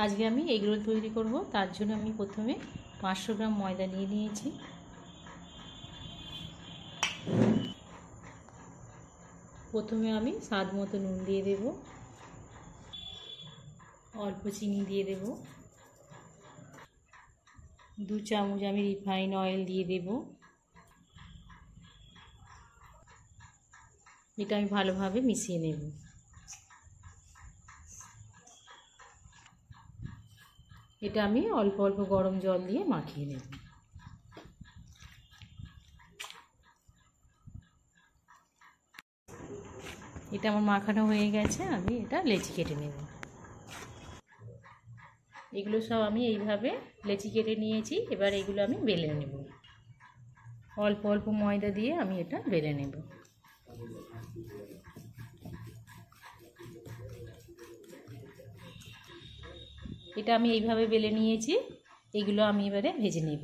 আজকে আমি এগরোল তৈরি করব। তার জন্য আমি প্রথমে 500 গ্রাম ময়দা নিয়ে নিয়েছি। প্রথমে আমি স্বাদ মতো নুন দিয়ে দেব, অল্প চিনি দিয়ে দেব, 2 চামচ আমি রিফাইন অয়েল দিয়ে দেব। এটা আমি ভালোভাবে মিশিয়ে নেব। এটা আমি অল্প অল্প গরম জল দিয়ে মাখিয়ে নেব। এটা আমার মাখানো হয়ে গেছে, আমি এটা লেচি কেটে নেব। এগুলো সব আমি এইভাবে লেচি কেটে নিয়েছি। এবার এগুলো আমি বেলে নেব। অল্প অল্প ময়দা দিয়ে আমি এটা বেলে নেব। এটা আমি এইভাবে বেলে নিয়েছি। এগুলো আমি এবারে ভেজে নেব।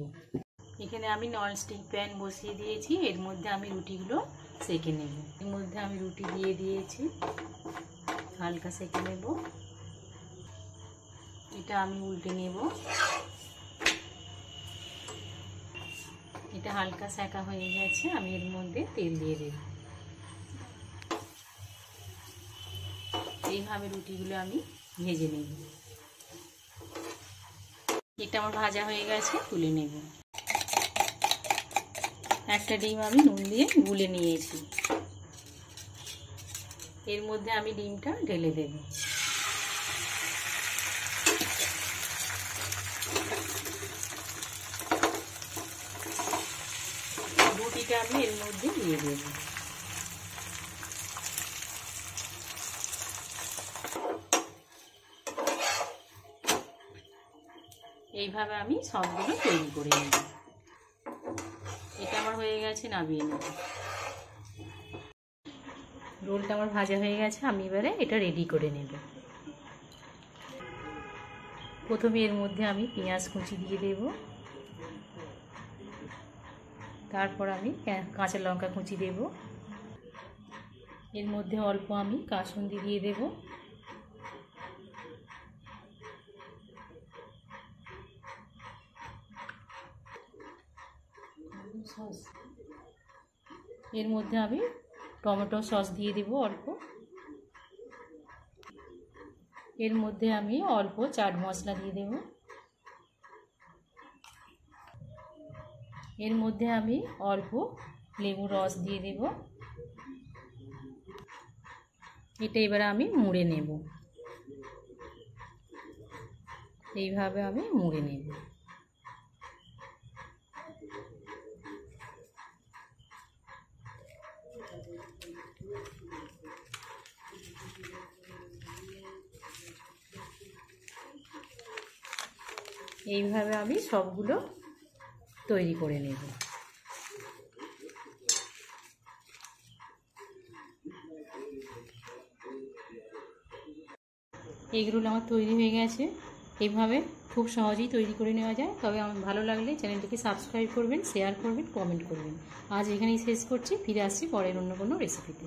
এখানে আমি ননস্টিক প্যান বসিয়ে দিয়েছি। এর মধ্যে আমি রুটিগুলো সেঁকে নেব। এর মধ্যে আমি রুটি দিয়ে দিয়েছি, হালকা সেঁকে নেব। এটা আমি উল্টে নেব। এটা হালকা সেঁকা হয়ে গেছে, আমি এর মধ্যে তেল দিয়ে দেব। এইভাবে রুটিগুলো আমি ভেজে নেব। এটা আমার ভাজা হয়ে গেছে, তুলে নেব। একটা ডিম আমি নুন দিয়ে গুলে নিয়েছি। এর মধ্যে আমি ডিমটা ঢেলে দেব। রুটিটা আমি এর মধ্যে দিয়ে দেব। এইভাবে আমি সবগুলো তৈরি করে নেব। এটা আমার হয়ে গেছে, নামিয়ে নেব। রোলটা আমার ভাজা হয়ে গেছে, আমি এবারে এটা রেডি করে নেব। প্রথমে এর মধ্যে আমি পেঁয়াজ কুচি দিয়ে দেব। তারপর আমি কাঁচা লঙ্কা কুচি দেব। এর মধ্যে অল্প আমি কাসুন্দি দিয়ে দেব। এর মধ্যে আমি টমেটো সস দিয়ে দেব অল্প। এর মধ্যে আমি অল্প চাট মশলা দিয়ে দেব। এর মধ্যে আমি অল্প লেবু রস দিয়ে দেব। এটা এবারে আমি মুড়ে নেব। এইভাবে আমি মুড়ে নেব। এইভাবে আমি সবগুলো তৈরি করে নেব। এগরোল আমার তৈরি হয়ে গেছে। এইভাবে খুব সহজেই তৈরি করে নেওয়া যায়। তবে আমার ভালো লাগলে চ্যানেলটিকে সাবস্ক্রাইব করবেন, শেয়ার করবেন, কমেন্ট করবেন। আজ এখানেই শেষ করছি। ফিরে আসছি পরের অন্য কোনো রেসিপিতে।